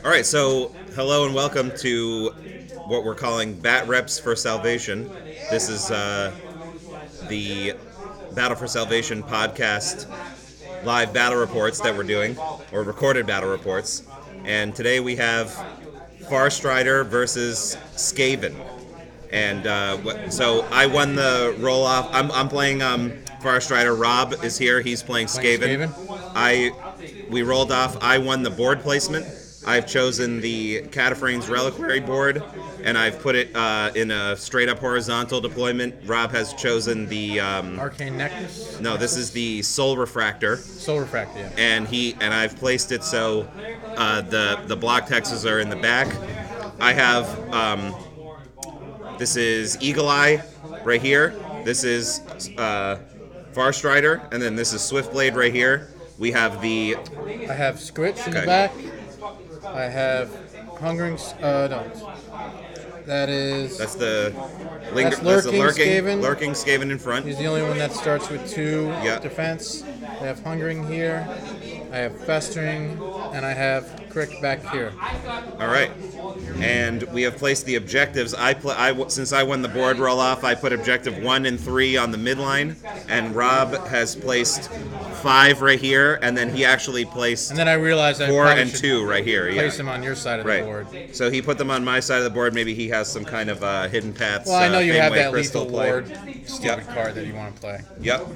All right, so hello and welcome to what we're calling Batreps for Salvation. This is the Battle for Salvation podcast live battle reports that we're doing, or recorded battle reports. And today we have Farstrider versus Skaven. And so I won the roll off. I'm playing Farstrider. Rob is here. He's playing Skaven. We rolled off. I won the board placement. I've chosen the Cataphragm's Reliquary board, and I've put it in a straight-up horizontal deployment. Rob has chosen the Arcane Necklace. No, this is the Soul Refractor. Soul Refractor, yeah. And I've placed it so the block texts are in the back. I have this is Eagle Eye right here. This is Farstrider, and then this is Swiftblade right here. We have the. I have Squitch in the back. I have Hungering. No. That's the lurking Skaven in front. He's the only one that starts with 2 defense. I have Hungering here. I have Festering, and I have Crick back here. All right, and we have placed the objectives. Since I won the board roll off, I put objective 1 and 3 on the midline, and Rob has placed 5 right here, and then he actually placed. And then I realized 4 and 2 right here. Place them on your side of the board. So he put them on my side of the board. Maybe he has some kind of hidden paths. Well, I know you have that Crystal lethal ward stupid card that you want to play. Yep.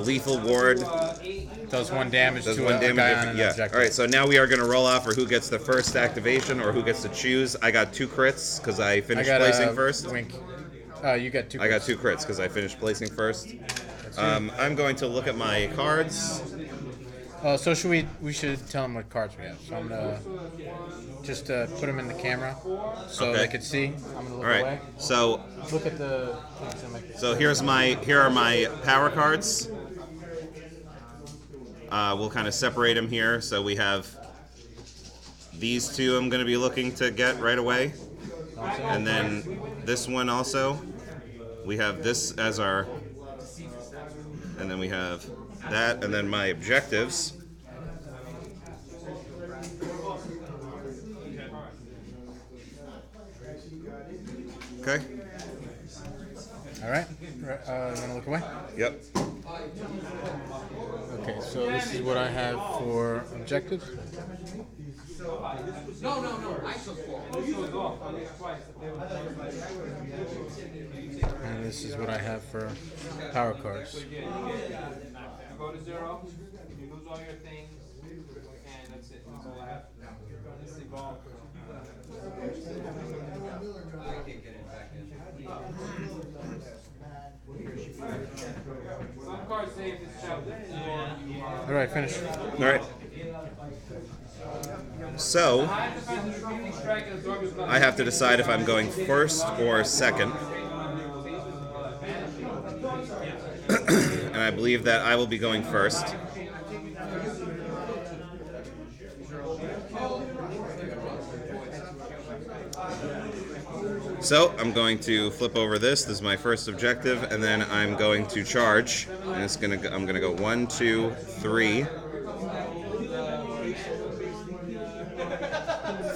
Lethal ward. Does 1 damage to a guy on an objective. All right, so now we are going to roll off for who gets the first activation or who gets to choose. I got 2 crits because I finished placing first. Wink. You got 2 crits. I got 2 crits because I finished placing first. I'm going to look at my cards. So we should tell them what cards we have. So I'm going to just put them in the camera so they could see. I'm going to look away. So look at the. So here are my power cards. We'll kind of separate them here. So we have these 2 I'm going to be looking to get right away. And then this one also. We have this as our... And then we have that, and then my objectives. Okay. All right. You want to look away? Yep. Okay, so this is what I have for objectives. And this is what I have for power cards. You go to 0, you lose all your things, and that's it. That's all I have. Let's evolve. Some cards say if it's chapter 4. All right, finish. All right. So, I have to decide if I'm going first or second. And I believe that I will be going first. So, I'm going to flip over this. This is my first objective, and then I'm going to charge. And I'm gonna go 1, 2, 3,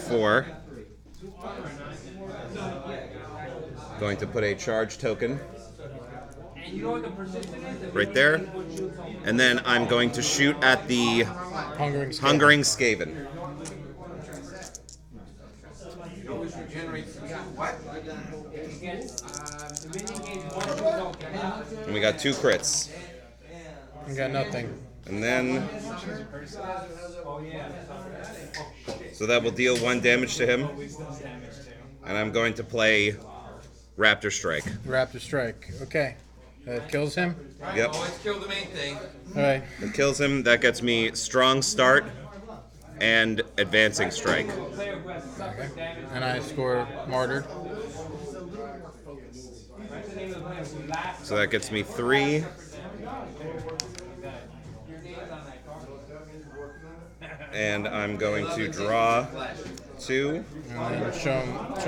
4. Going to put a charge token right there, and then I'm going to shoot at the Hungering Skaven. And we got 2 crits. I got nothing. And then, so that will deal 1 damage to him. And I'm going to play Raptor Strike. Raptor Strike. Okay. That kills him? Yep. Always kill the main thing. All right. It kills him. That gets me Strong Start and Advancing Strike. Okay. And I score Martyred. So that gets me 3. And I'm going to draw 2. And then show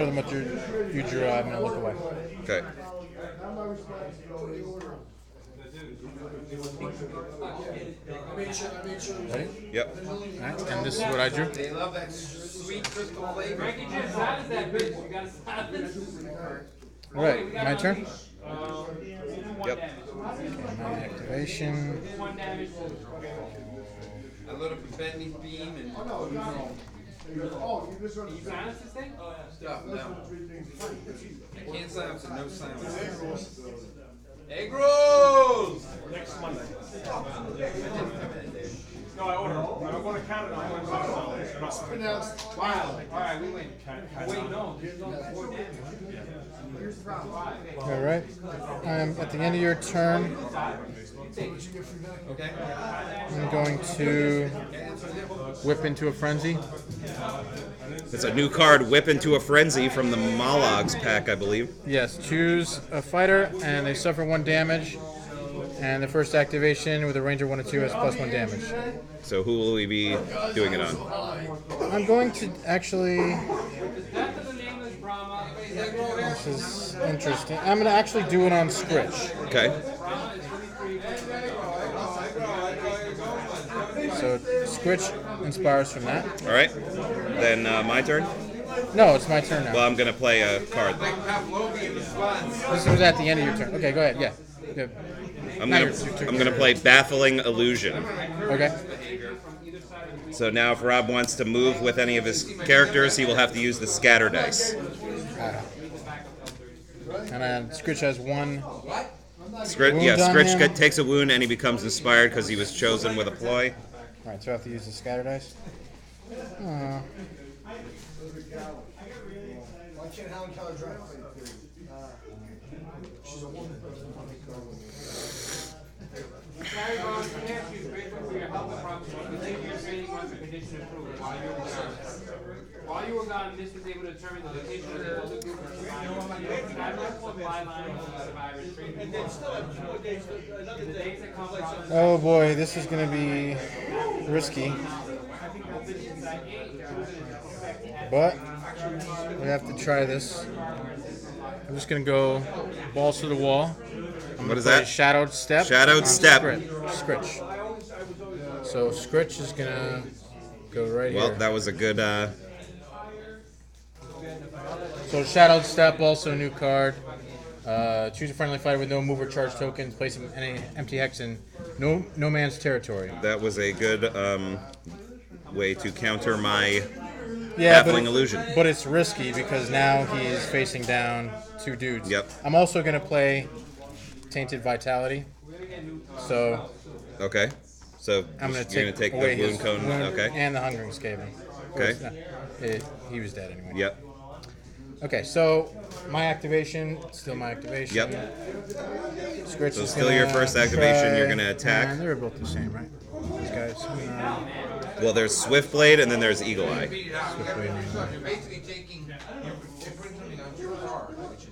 them what you drew. I'm going to look away. Okay. Ready? Yep. Alright, and this is what I drew. They love that sweet crystal flavor. Frankie just silence that bitch. You gotta silence. Alright, my turn. Yep. My activation. One damage. A little bending beam and You silence this thing? stuff. No. I can't silence it. No silence. Egg rolls! Next Monday. No, I ordered. I'm going to Canada. I'm going to Pronounced wild. Alright, we win. Wait, no. There's no 4 damage. Here's the problem. All right. At the end of your turn, Okay. I'm going to whip into a frenzy. It's a new card, Whip into a Frenzy, from the Mologs pack, I believe. Yes, choose a fighter, and they suffer 1 damage. And the first activation with a ranger 1 or 2 has +1 damage. So who will we be doing it on? I'm going to actually. This is interesting. I'm going to actually do it on Scritch. Okay. So Scritch inspires from that. All right. Then my turn. No, it's my turn now. Well, I'm gonna play a card. This was at the end of your turn. Okay, go ahead. Yeah. I'm gonna play Baffling Illusion. Okay. So now, if Rob wants to move with any of his characters, he will have to use the scatter dice. And then Scritch has 1. Scritch takes a wound and he becomes inspired because he was chosen with a ploy. All right, so I have to use the scatter dice. Why can't Helen Keller drive? She's a woman. Sorry, Ron, we have you grateful for your help and promise to continue your training once the condition improves. While you were gone, this was able to determine the location of the older group of survivors. Supply line of survivors. The days that come from Oh boy, this is going to be risky. But we have to try this. I'm just going to go balls to the wall. What is that? Shadowed Step. Shadowed Step. Scritch. So Scritch is going to go right here. Well, that was a good. So Shadowed Step, also a new card. Choose a friendly fighter with no move or charge tokens. Place any empty hex in no man's territory. That was a good way to counter my Baffling Illusion. But it's risky because now he's facing down 2 dudes. Yep. I'm also going to play Tainted Vitality. So Okay. So I'm going you're to take away the wound his cone. wound Okay. and the Hungering Skaven. Okay. He was dead anyway. Yep. Okay, so my activation, still my activation. Yep. Scritch So is still your gonna first activation, try- you're gonna attack. They're both the same, right? These guys. Well, there's Swift Blade and then there's Eagle Eye. You're basically taking, you're putting something on your card, which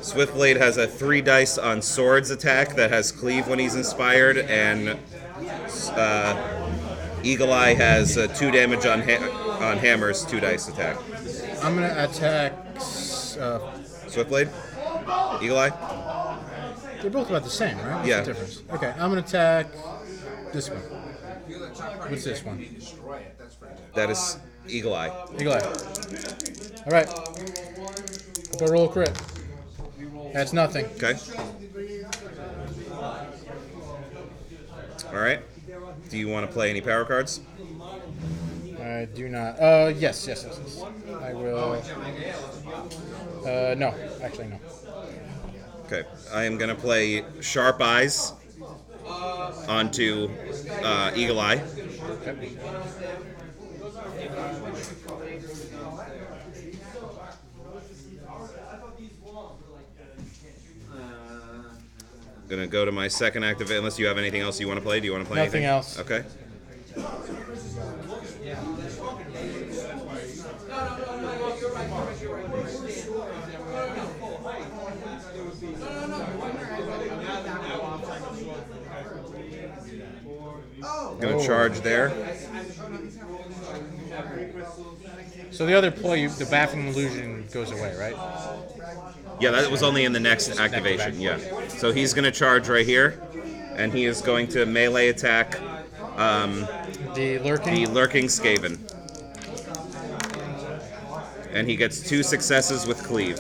is Swift Blade has a 3 dice on swords attack that has cleave when he's inspired, and Eagle Eye has 2 damage on hammers, 2 dice attack. I'm gonna attack. Swift Blade, Eagle Eye. They're both about the same, right? What's Yeah. the difference? Okay, I'm gonna attack this one. What's this one? That is Eagle Eye. Eagle Eye. All right. Hope I roll a crit. That's nothing. Okay. All right. Do you want to play any power cards? I do not. Yes. I will. No. Actually, no. Okay. I am going to play Sharp Eyes onto Eagle Eye. Okay. Going to go to my second activate, unless you have anything else you want to play. Do you want to play Nothing anything? else. Okay. Going to charge there. So the other play, the Baffling Illusion goes away, right? Yeah, that was only in the next activation. Yeah. So he's going to charge right here, and he is going to melee attack The lurking. the lurking Skaven. And he gets 2 successes with cleave.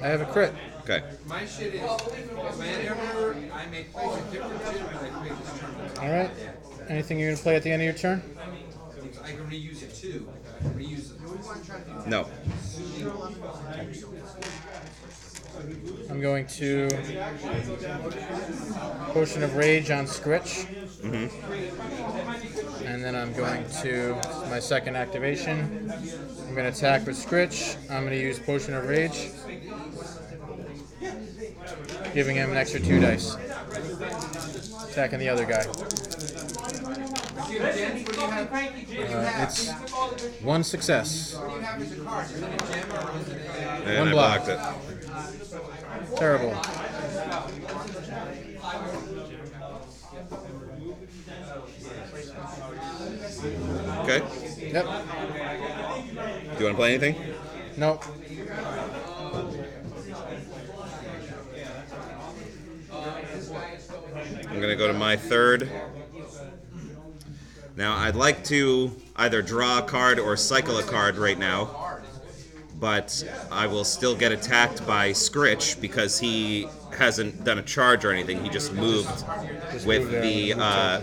I have a crit. Okay. My shit is, whenever I may place a different shit when I create this tournament, All right. Anything you're gonna play at the end of your turn? I can reuse it too. Reuse it. No. I'm going to Potion of Rage on Scritch. And then I'm going to my second activation. I'm going to attack with Scritch. I'm going to use Potion of Rage, giving him an extra 2 dice. Attacking the other guy. It's 1 success. And One I block. blocked it. Terrible. Okay. Yep. Do you want to play anything? Nope. I'm going to go to my third. Now, I'd like to either draw a card or cycle a card right now, but I will still get attacked by Scritch because he hasn't done a charge or anything. He just moved with the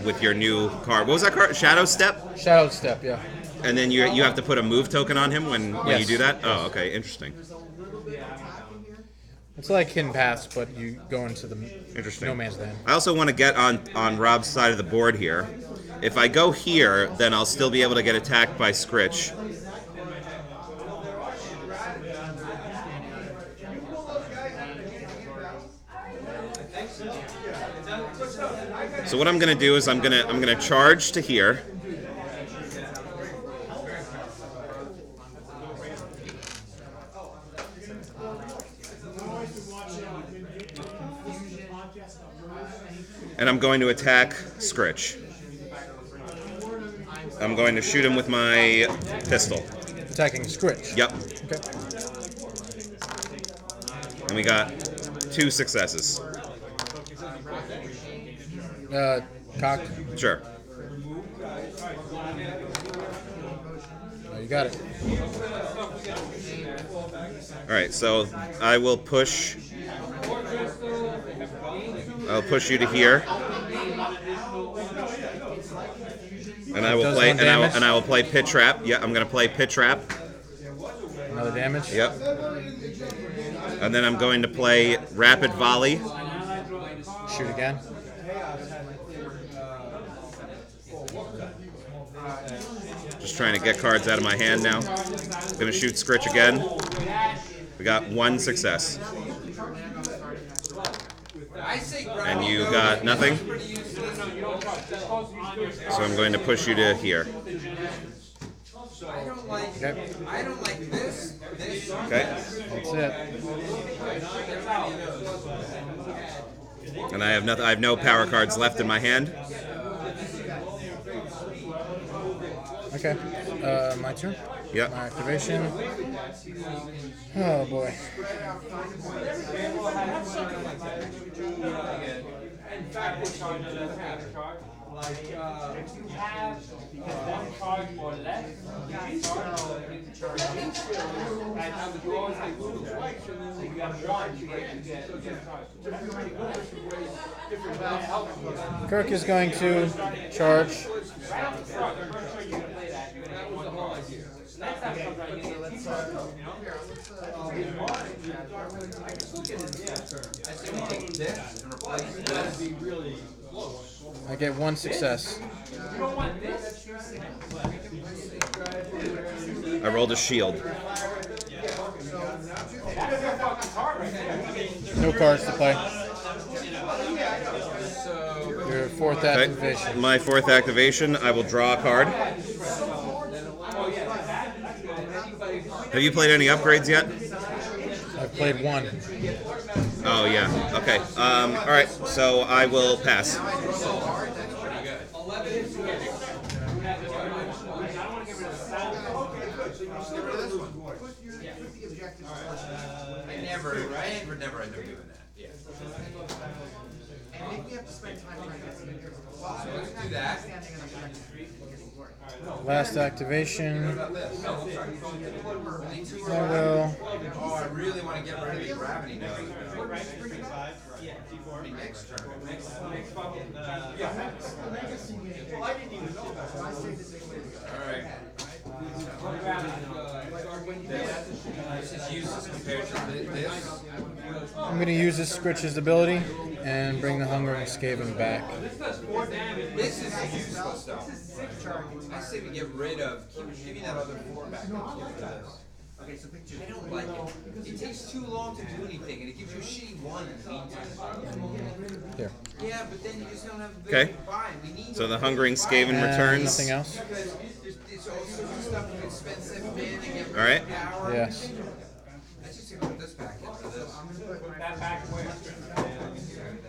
with your new card. What was that card? Shadow Step? Shadow Step, yeah. And then you have to put a move token on him when Yes. you do that? Oh, okay. Interesting. It's like Hidden Paths, but you go into the Interesting. no man's land. I also want to get on Rob's side of the board here. If I go here, then I'll still be able to get attacked by Scritch. So what I'm gonna do is I'm gonna charge to here. And I'm going to attack Scritch. I'm going to shoot him with my pistol. Attacking Scritch. Yep. Okay. And we got 2 successes. Cock. Sure. Oh, you got it. Alright, so I will push. I'll push you to here. And I will Does play one damage? and I will play Pit Trap. Yeah, I'm gonna play Pit Trap. Another damage. Yep. And then I'm going to play Rapid Volley. Shoot again. Just trying to get cards out of my hand now. Gonna shoot Scritch again. We got 1 success. And you got nothing? So I'm going to push you to here. I don't like, Okay. I don't like this. Okay. That's it. And I have nothing. I have no power cards left in my hand. Okay. My turn. Yep. My activation. Oh boy. In fact, we're charged with a charge. Like, if you have one charge or less, you charge. And you always get two. So you have 1, you get charged. Kirk is going to charge. Next time comes around, you get let's I get 1 success. I rolled a shield. No cards to play. Your 4th activation. My 4th activation, I will draw a card. Have you played any upgrades yet? I've played 1. Oh yeah. Okay. All right. So I will pass. never end up doing that. Yeah. And if we have to spend time trying to So let's do that. Last activation. What about this? I will. Oh, I really want to get rid of the gravity node. Next turn. Alright. This is useless compared to this. I'm going to use this Scritch's ability and bring the Hungering Skaven back. This is useless though. I say we get rid of. Give me that other 4 back. Get rid of this. I don't like it. It takes too long to do anything, and it gives you a shitty 1 in the meantime. There. Yeah, but then you just don't have the Okay. buy. We need So the Hungering Skaven And returns. nothing else? because it's all sorts of stuff. You can spend 7 mana and get rid All right. of power. Yes. Let's just put this back in for this. That back where?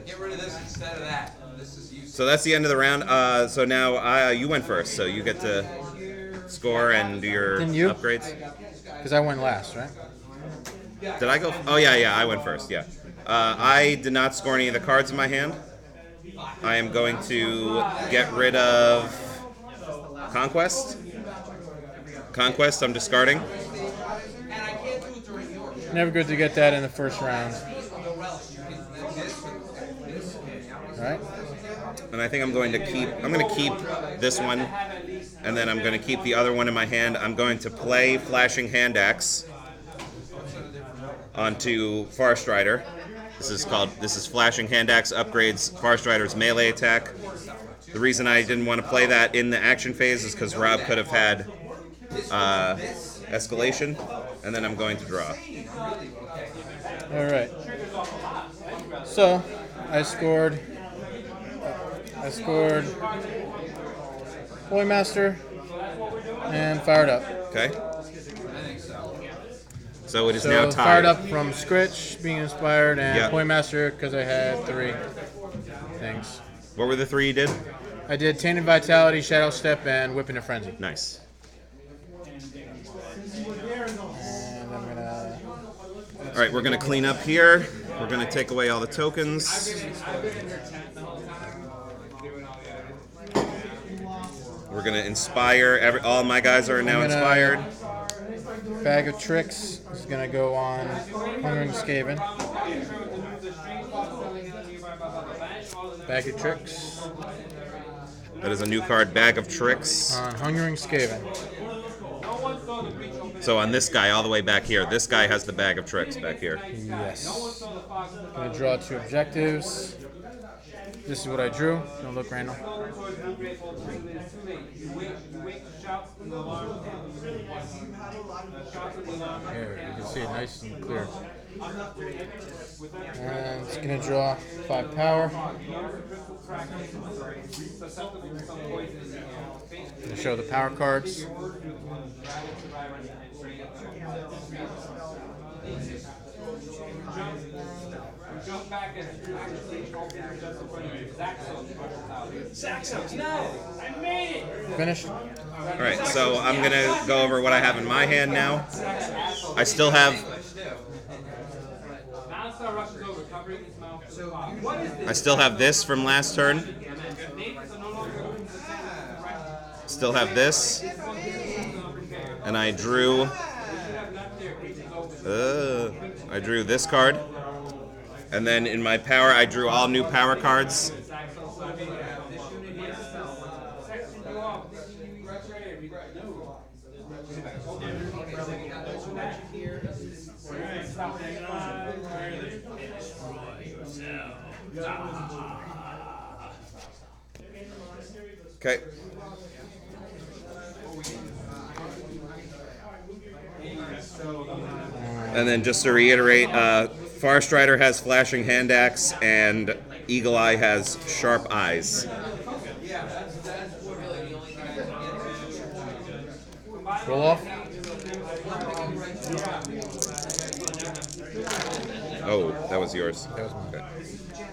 Get rid of this instead of that. This is useless. So that's the end of the round. So now you went first, so you get to score and do your Didn't you? upgrades. Because I went last, right? Did I go? Oh yeah, I went first. Yeah. I did not score any of the cards in my hand. I am going to get rid of Conquest. Conquest, I'm discarding. Never good to get that in the first round. Alright? And I think I'm going to keep this one, and then I'm going to keep the other one in my hand. I'm going to play Flashing Hand Axe onto Farstrider. This is Flashing Hand Axe upgrades Farstrider's melee attack. The reason I didn't want to play that in the action phase is because Rob could have had escalation, and then I'm going to draw. Alright. So, I scored Boymaster and fired up. Okay. So it is So now tied. fired up from Scritch being inspired and Yeah. Boymaster because I had 3 things. What were the 3 you did? I did Tainted Vitality, Shadow Step, and Whip into Frenzy. Nice. And I'm gonna. All right, we're going to clean up here. We're going to take away all the tokens. We're going to inspire. All my guys are now I'm gonna- inspired. Bag of Tricks is gonna go on Hungering Skaven. Bag of Tricks That is a new card, Bag of Tricks. on Hungering Skaven. So on this guy, all the way back here, this guy has the Bag of Tricks back here. Yes. Gonna draw 2 objectives. This is what I drew. Don't look, Randall. Here, you can see it nice and clear. And it's gonna draw 5 power. Gonna show the power cards. Jump back and actually open just in front of you. Zaxos, no! I made it! Finished. All right, so I'm going to go over what I have in my hand now. I still have Now rushes over, covering his mouth. What is this? I still have this from last turn. Still have this. And I drew this card. And then in my power, I drew all new power cards. Okay. And then just to reiterate, Farstrider has Flashing Hand Axe and Eagle Eye has Sharp Eyes. Roll off. Oh, that was yours. That was mine. Okay.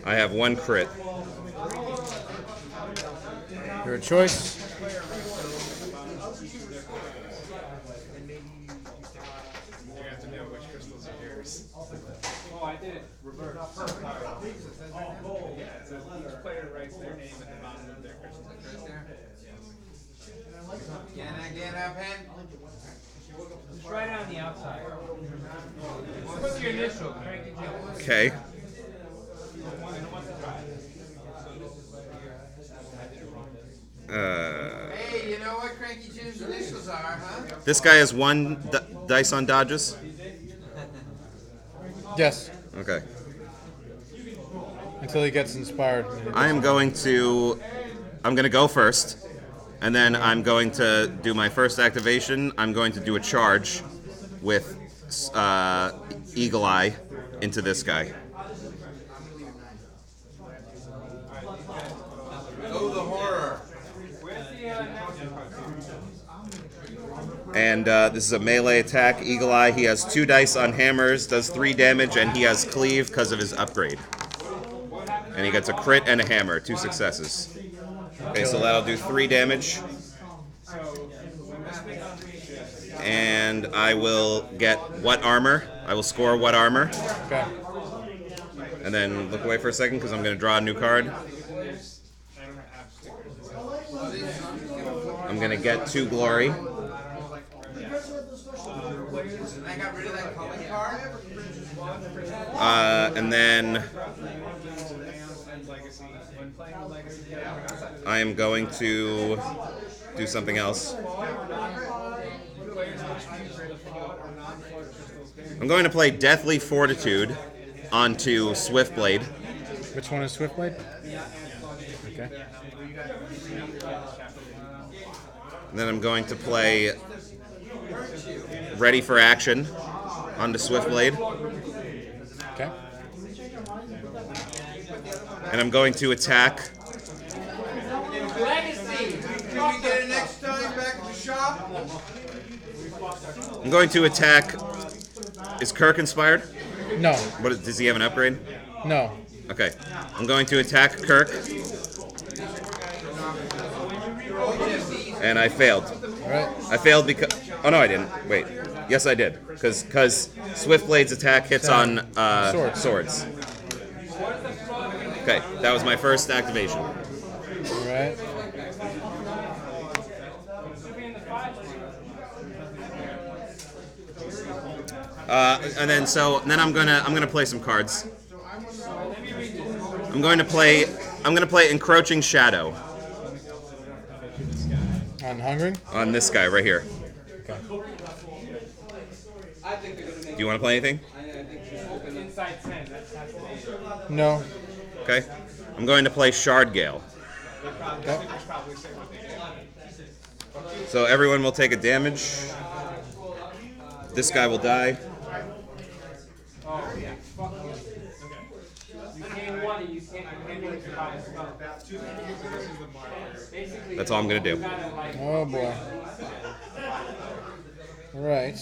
I have 1 crit. Your choice. So each player writes their name at the bottom of their Christmas card. Can I get a pen? Just write it on the outside. Put your initial, Cranky Jim. Okay. Hey, you know what Cranky Jim's initials are, huh? This guy has one dice on dodges. Yes. Okay. Until he gets inspired. I'm going to go first, and then I'm going to do my first activation. I'm going to do a charge with Eagle Eye into this guy. Oh, the horror. And this is a melee attack. Eagle Eye. He has 2 dice on hammers, does 3 damage, and he has cleave because of his upgrade. And he gets a crit and a hammer, 2 successes. Okay, so that'll do 3 damage. And I will get what armor? I will score what armor. Okay. And then look away for a second because I'm going to draw a new card. I'm going to get 2 glory. I got rid of that calling card. And then I am going to do something else. I'm going to play Deathly Fortitude onto Swiftblade. Which one is Swiftblade? Okay. And then I'm going to play Ready for Action onto Swiftblade. Okay. And I'm going to attack. Legacy! Can we get it next time back at the shop? I'm going to attack. Is Kirk inspired? No. Does he have an upgrade? No. Okay. I'm going to attack Kirk. And I failed. All right. I failed because. Oh no, I didn't. Wait. Yes, I did. Because Swiftblade's attack hits on swords. Okay, that was my first activation. All right. And then I'm gonna play some cards. I'm gonna play Encroaching Shadow On Hungering? on this guy right here. Okay. Do you want to play anything? Inside 10, that's the No. Okay. I'm going to play Shard Gale. Okay. So everyone will take a damage. This guy will die. Oh, yeah. Fuck you. You can't want it, you can't do it to buy a spell. Basically, That's all I'm gonna do. you gotta, like, Oh boy. Right.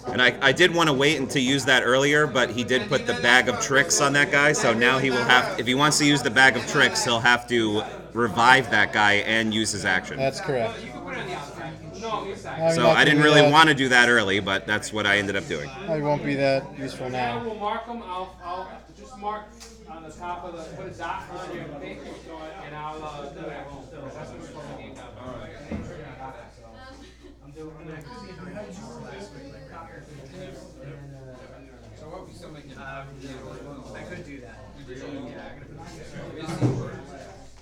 And I did want to wait and to use that earlier, but he did put the bag of tricks on that guy, so now he will have, if he wants to use the bag of tricks, he'll have to revive that guy and use his action. That's correct. you can put it on the outside. No, inside. I'm So not I didn't gonna do really that. want to do that early, but that's what I ended up doing. Probably won't be that useful I now. will mark them. I'll just mark on the top of the, put a dot on your thing, and I'll do it at home. That's what we're supposed to do. I'm doing it. So what we still making? I could do that. Yeah, I'm gonna put it together.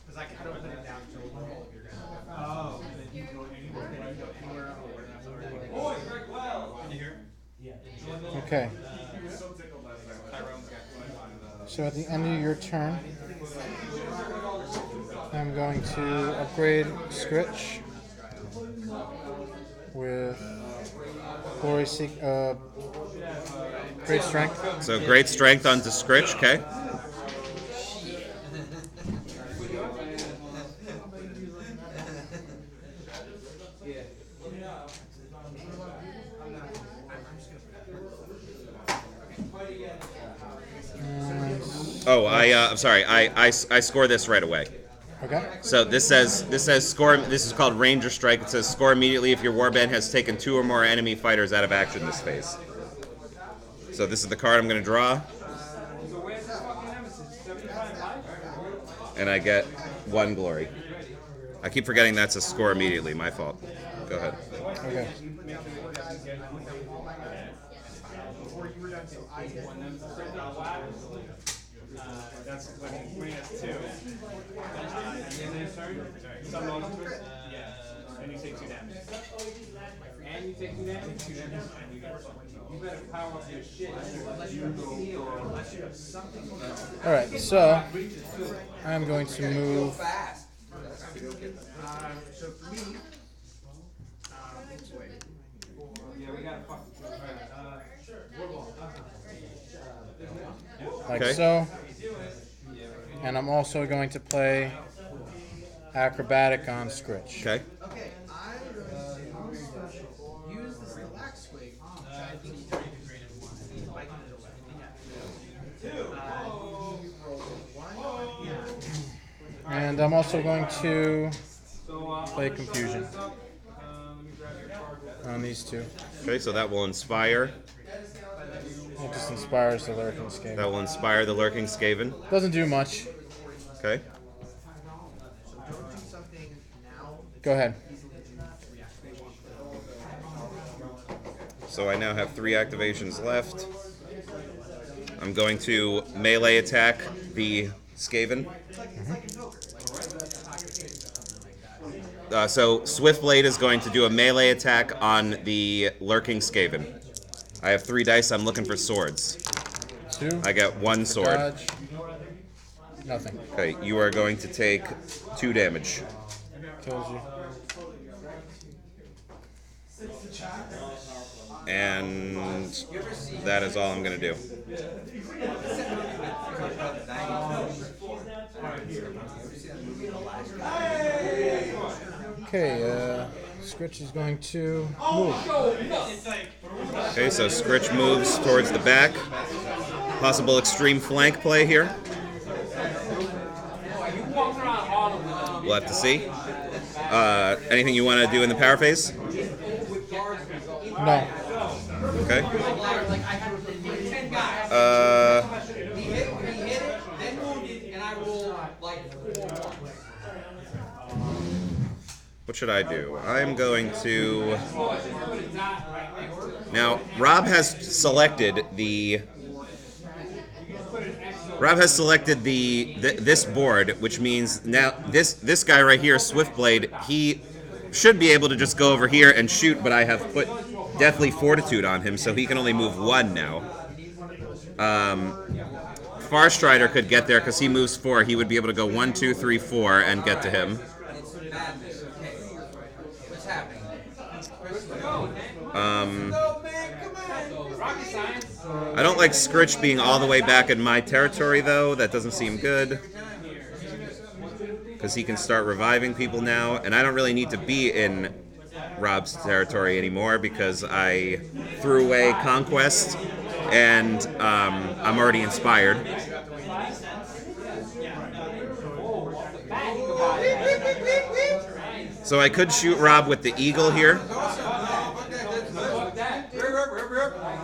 Because I don't put it down until all of your guys. Oh, and then you can go anywhere. Then you can go anywhere else. Can you hear? Yeah. Okay. So at the end of your turn, I'm going to upgrade Scritch with Glory Great Strength. So great strength onto Scritch, okay? Oh, I'm sorry. I score this right away. Okay. So this says score. This is called Ranger Strike. It says score immediately if your warband has taken 2 or more enemy fighters out of action this phase. So this is the card I'm going to draw. and I get 1 glory. I keep forgetting that's a score immediately. My fault. Go ahead. Okay. That's when he has 2. Some on twist. And you take 2 damage. And you take 2 damage? You better power up your shit. Alright, so I'm going to move. Fast. So for me, Yeah, we gotta fuck. Like Okay. so. And I'm also going to play Acrobatic on Scritch. Okay. okay, I'm going to use the Slack Squig, which I think is like And I'm also going to So, play Confusion let me grab your card. on these two. Okay, so that will inspire. It just inspires the Lurking Skaven. That will inspire the Lurking Skaven. Doesn't do much. Okay. don't do something now. Go ahead. So I now have 3 activations left. I'm going to melee attack the Skaven. So Swiftblade is going to do a melee attack on the Lurking Skaven. I have 3 dice. I'm looking for swords. 2. I got 1 sword. Dodge. Nothing. Okay, you are going to take 2 damage. Kills you. And that is all I'm going to do. Okay, Scritch is going to move. Okay, so Scritch moves towards the back. Possible extreme flank play here. We'll have to see. Anything you want to do in the power phase? No. Okay. He hit it, then wounded, and I rolled like 4 What should I do? I'm going to... Now, Rob has selected the... this board, which means now this guy right here, Swiftblade, he should be able to just go over here and shoot, but I have put Deathly Fortitude on him, so he can only move 1 now. Farstrider could get there because he moves 4. He would be able to go 1, 2, 3, 4 and get to him. It's madness, okay. What's happening? I don't like Scritch being all the way back in my territory, though. That doesn't seem good. Because he can start reviving people now. And I don't really need to be in Rob's territory anymore because I threw away Conquest and I'm already inspired. So I could shoot Rob with the Eagle here.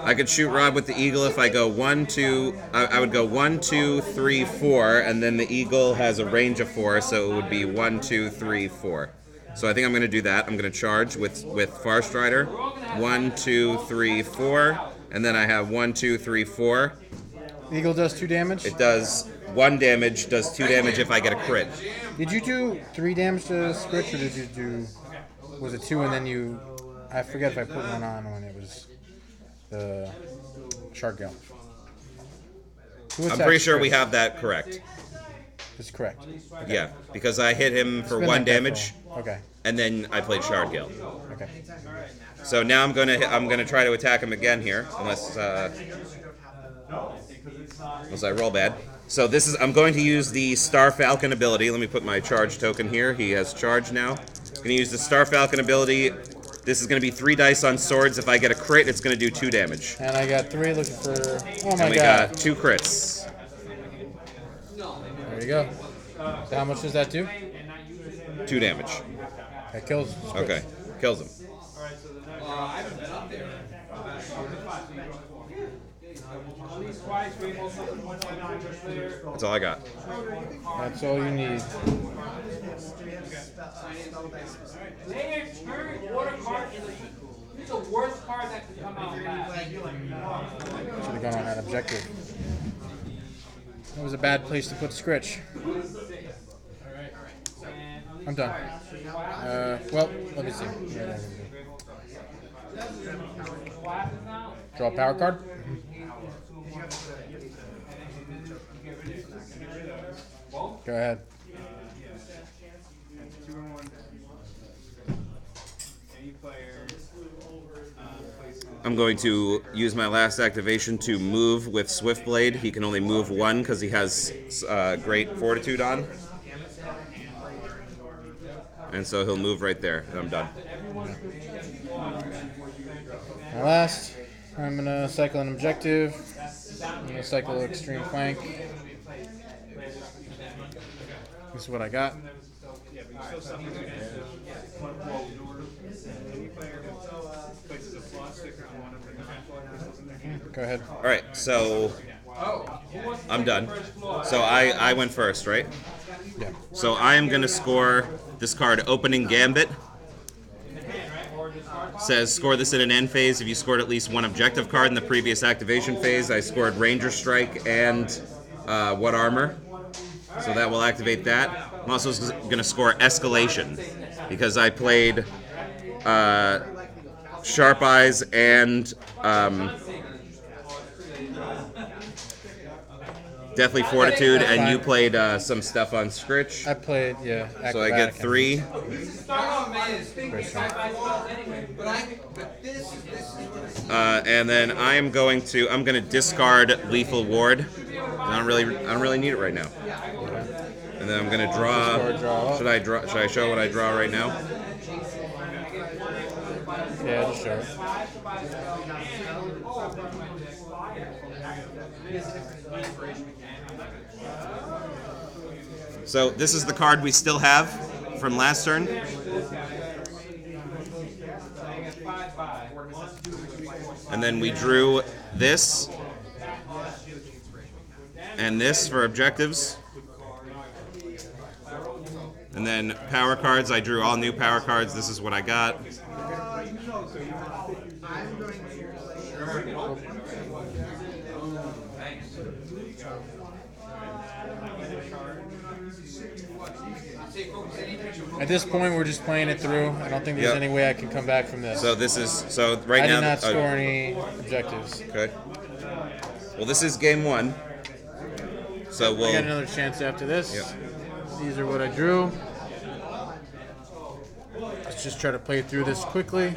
I could shoot Rob with the Eagle if I go 1, 2... I would go 1, 2, 3, 4, and then the Eagle has a range of 4, so it would be 1, 2, 3, 4. So I think I'm going to do that. I'm going to charge with Farstrider. 1, 2, 3, 4, and then I have 1, 2, 3, 4. Eagle does 2 damage. It does 1 damage, does 2 damage if I get a crit. Did you do 3 damage to Scritch, or did you do... Was it 2 and then you... I forget if I put 1 on when it was the Shark Gale. I'm pretty sure we have that correct. It's correct. Yeah, because I hit him for Been 1 like that damage, for- Okay. and then I played Shard Gale. Okay. So now I'm gonna try to attack him again here, unless I roll bad. So I'm going to use the Star Falcon ability. Let me put my charge token here. He has charge now. I'm gonna use the Star Falcon ability. This is gonna be 3 dice on swords. If I get a crit, it's gonna do 2 damage. And I got 3 looking for... Oh And my we god. got 2 crits. There you go. So how much does that do? 2 damage. That kills Scritch. Okay, kills him. I haven't been up there. twice, Randall suffers 1.9 per player. That's all I got. That's all you need. Layer turn order card is the worst card that could come out last. Should have gone on that objective. That was a bad place to put Scritch. I'm done. Well, let me see. Draw a power card. Go ahead. I'm going to use my last activation to move with Swiftblade. He can only move one because he has great fortitude on. And so he'll move right there, and I'm done. My last, I'm going to cycle an objective. I'm going to cycle extreme flank. This is what I got. Go ahead. All right, so I'm done. So I went first, right? Yeah. So I am going to score this card, Opening Gambit. Says score this in an end phase if you scored at least one objective card in the previous activation phase. I scored Ranger Strike and what armor? So that will activate that. I'm also going to score Escalation because I played Sharp Eyes and Deathly Fortitude, and you played some stuff on Scritch. I played, yeah. So I get 3. And then I'm going to discard Lethal Ward. I don't really need it right now. And then I'm going to draw. Should I show what I draw right now? Yeah, just show it. So this is the card we still have from last turn. And then we drew this and this for objectives. And then power cards, I drew all new power cards. This is what I got. At this point, we're just playing it through. I don't think there's any way I can come back from this. So this is right I now. did not score any objectives. Okay. Well, this is game 1. So we'll I got another chance after this. Yep. These are what I drew. Let's just try to play through this quickly.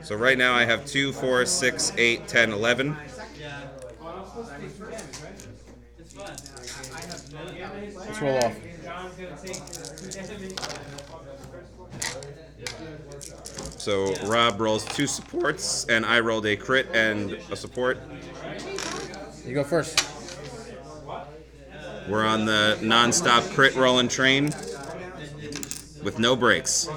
So right now I have 2, 4, 6, 8, 10, 11. Let's roll off. So Rob rolls 2 supports, and I rolled a crit and a support. You go first. We're on the non-stop crit rolling train with no breaks.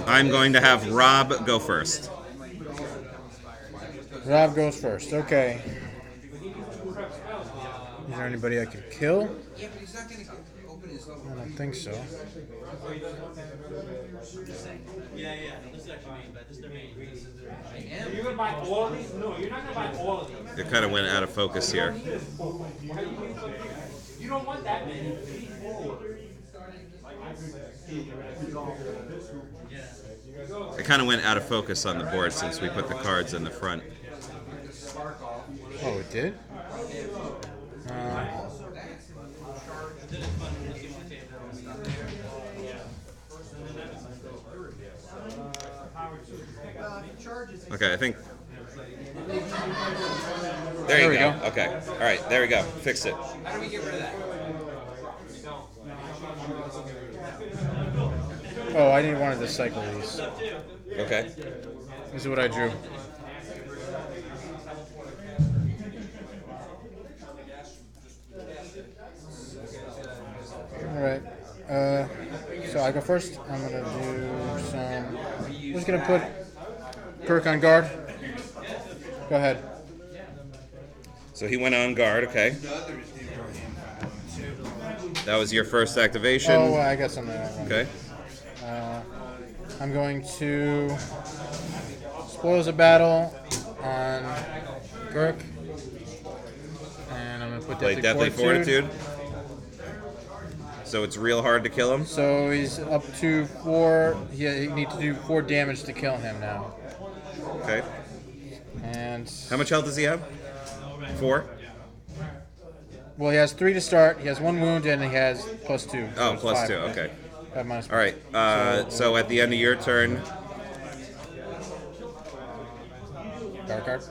I'm going to have Rob go first. Rob goes first. Okay. Is there anybody I could kill? Yeah, but he's not going to open his level. I don't think so. You're gonna buy all of these? No, you're not gonna buy all of these. It kind of went out of focus here. You don't want that many. It kind of went out of focus on the board since we put the cards in the front. Oh, it did? Okay, I think. There you go. Okay. All right, there we go. Fixed it. How do we get rid of that? Oh, I didn't want to cycle these. Okay. This is what I drew. All right. So I go first. I'm gonna do some. I'm just gonna put Kirk on guard. Go ahead. So he went on guard. Okay. That was your first activation. Oh, I got something. Okay. I'm going to spoils a battle on Kirk, and I'm gonna put Play Deathly Deathly Fortitude. So it's real hard to kill him. So he's up to 4. He needs to do 4 damage to kill him now. Okay. And How much health does he have? 4? well, he has 3 to start. He has 1 wound, and he has +2. So Oh, it's plus 5. 2. Okay. 5 minus. All right. So at the end of your turn, Power card.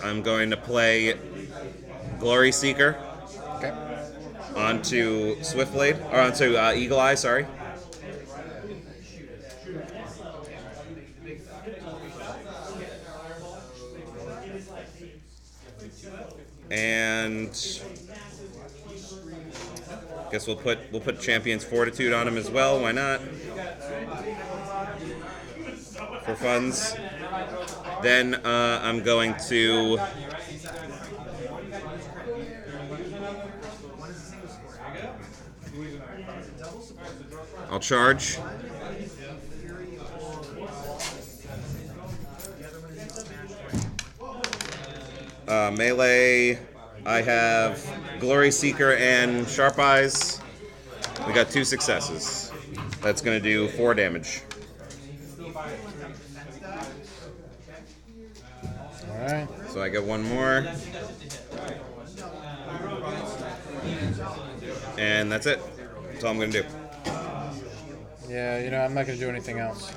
I'm going to play Glory Seeker Okay. onto Swiftblade, or onto Eagle Eye, sorry. And guess we'll put Champion's Fortitude on him as well. Why not? For funds. Then I'm going to I'll charge. Melee, I have Glory Seeker and Sharp Eyes. We got 2 successes. That's going to do 4 damage. All right. So I get 1 more. And that's it. That's all I'm going to do. Yeah, I'm not gonna do anything else.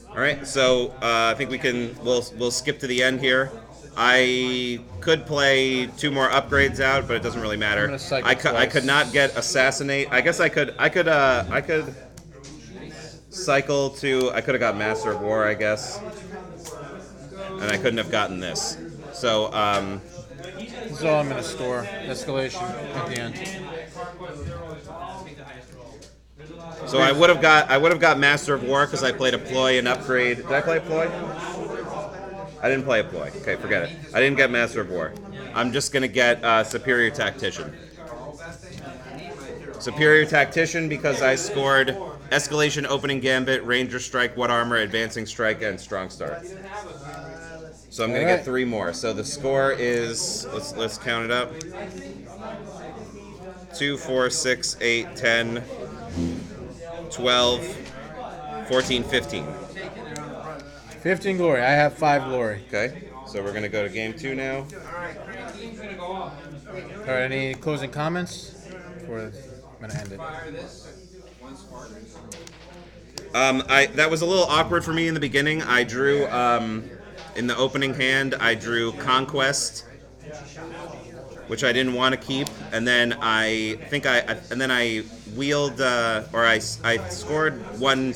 All right, so I think we'll skip to the end here. I could play 2 more upgrades out, but it doesn't really matter. gonna cycle I twice. could not get Assassinate. I guess I could cycle to. I could have got Master of War, I guess, and I couldn't have gotten this. So This is all I'm gonna store. Escalation at the end. so I would have got Master of War because I played a ploy and upgrade. Did I play a ploy? I didn't play a ploy. Okay, forget it. I didn't get Master of War. I'm just gonna get Superior Tactician. Superior Tactician because I scored Escalation, Opening Gambit, Ranger Strike, What Armor, Advancing Strike, and Strong Start. So I'm gonna get 3 more. So the score is let's count it up. 2, 4, 6, 8, 10, 12, 14, 15. 15 glory. I have 5 glory. Okay, so we're gonna go to game 2 now. All right. Any closing comments? Before I'm gonna end it. That was a little awkward for me in the beginning. I drew in the opening hand. I drew Conquest, which I didn't want to keep, and then I wheeled I scored 1.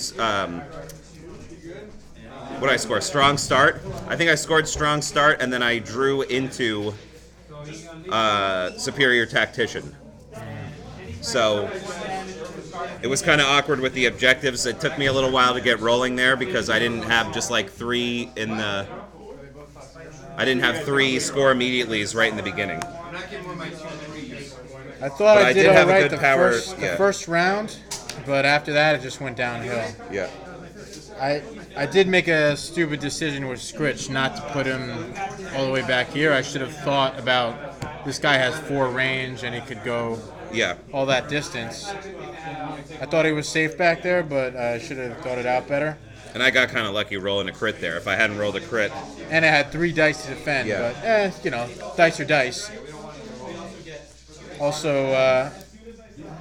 What did I score? Strong Start. I think I scored Strong Start, and then I drew into Superior Tactician. So it was kind of awkward with the objectives. It took me a little while to get rolling there because I didn't have just like 3 in the. I didn't have 3 score immediatelys right in the beginning. I thought I did have all a right good the power. first round, but after that it just went downhill. Yeah. I did make a stupid decision with Scritch not to put him all the way back here. I should have thought about this guy has 4 range and he could go Yeah. all that distance. I thought he was safe back there, but I should have thought it out better. And I got kind of lucky rolling a crit there. If I hadn't rolled a crit, And I had 3 dice to defend, Yeah. but dice are dice. Also,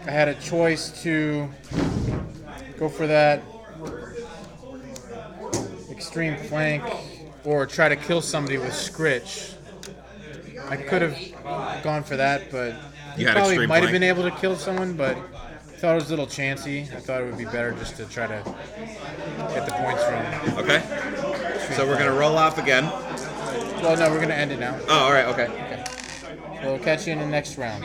I had a choice to go for that extreme flank or try to kill somebody with Scritch. I could have gone for that, but he You had probably extreme might have flank? been able to kill someone, but I thought it was a little chancy. I thought it would be better just to try to get the points from. okay. So we're gonna roll off again. Well, no, we're going to end it now. Oh, all right, okay. We'll catch you in the next round.